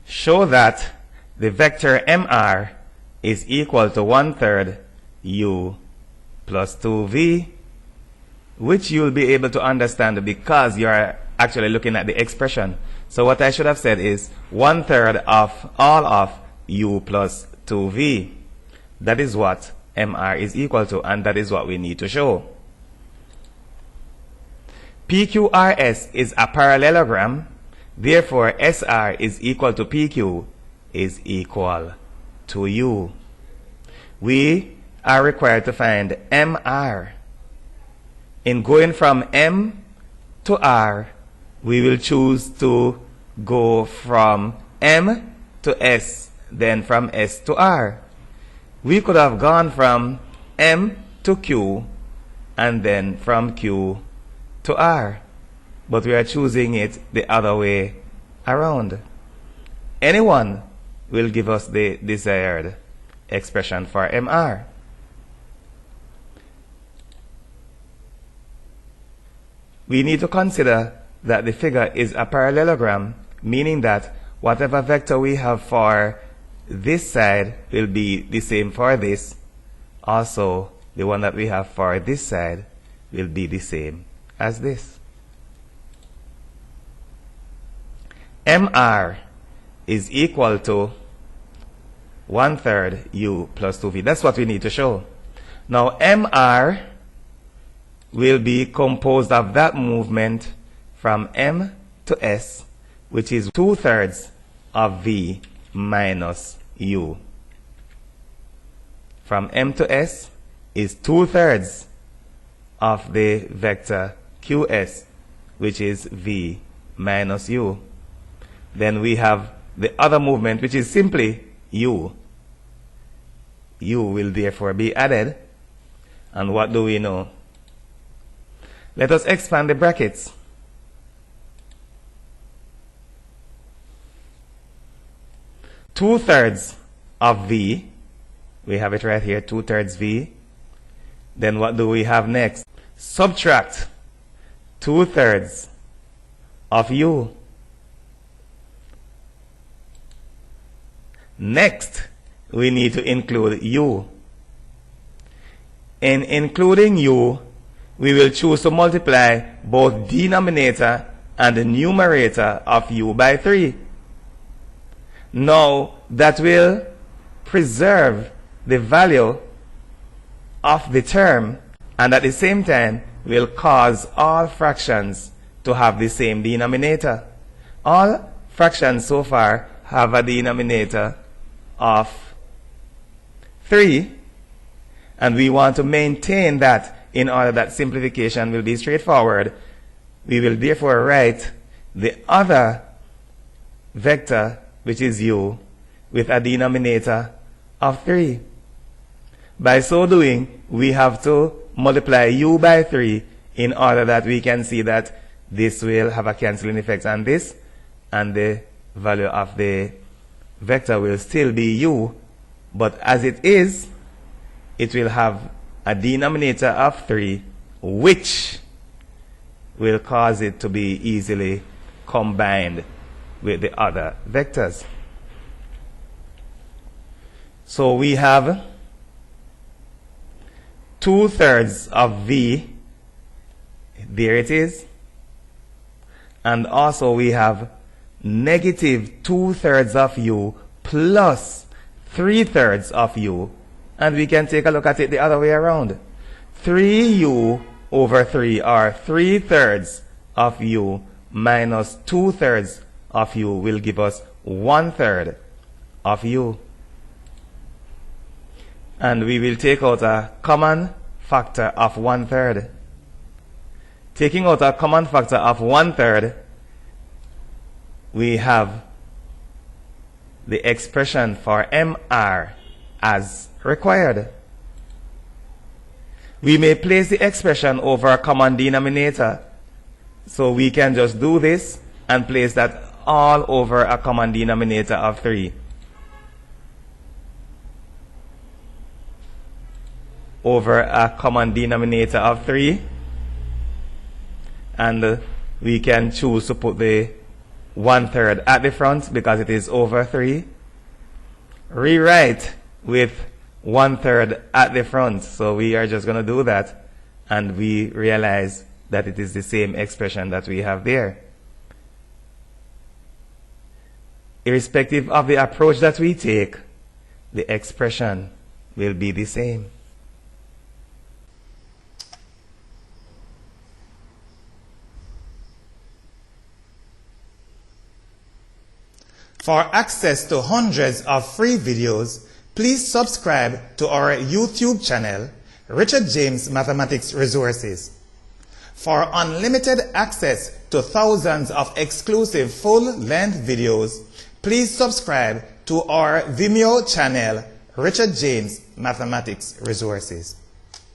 show that the vector MR is equal to 1/3 U plus 2V, which you'll be able to understand because you're actually looking at the expression. So what I should have said is 1/3 of all of U plus 2V. That is what MR is equal to, and that is what we need to show. PQRS is a parallelogram, therefore SR is equal to PQ is equal to U. We are required to find MR. In going from M to R, we will choose to go from M to S, then from S to R. We could have gone from M to Q and then from Q to R, but we are choosing it the other way around. Anyone will give us the desired expression for MR. We need to consider that the figure is a parallelogram, meaning that whatever vector we have for this side will be the same for this. Also, the one that we have for this side will be the same as this. MR is equal to 1/3 U plus 2V. That's what we need to show. Now, MR will be composed of that movement from M to S, which is 2/3 of V minus U. From M to S is 2/3 of the vector QS, which is V minus U. Then we have the other movement, which is simply U. U will therefore be added. And what do we know? Let us expand the brackets. Two-thirds of V, we have it right here, 2/3 V. Then what do we have next? Subtract 2/3 of U. Next, we need to include U. In including U, we will choose to multiply both denominator and the numerator of U by 3. Now, that will preserve the value of the term, and at the same time will cause all fractions to have the same denominator. All fractions so far have a denominator of 3, and we want to maintain that in order that simplification will be straightforward. We will therefore write the other vector, which is U, with a denominator of 3. By so doing, we have to multiply U by 3 in order that we can see that this will have a cancelling effect on this, and the value of the vector will still be U, but as it is, it will have a denominator of 3, which will cause it to be easily combined with the other vectors. So we have 2/3 of V, there it is, and also we have negative 2/3 of U plus 3/3 of U, and we can take a look at it the other way around. 3U over 3, or 3/3 of U minus 2/3 of U, will give us 1/3 of U. And we will take out a common factor of 1/3. Taking out a common factor of 1/3, we have the expression for MR as required. We may place the expression over a common denominator, so we can just do this and place that all over a common denominator of 3. Over a common denominator of 3, and we can choose to put the 1/3 at the front because it is over 3. Rewrite with 1/3 at the front. So we are just going to do that, and we realize that it is the same expression that we have there. Irrespective of the approach that we take, the expression will be the same. For access to hundreds of free videos, please subscribe to our YouTube channel, Richard James Mathematics Resources. For unlimited access to thousands of exclusive full-length videos, please subscribe to our Vimeo channel, Richard James Mathematics Resources.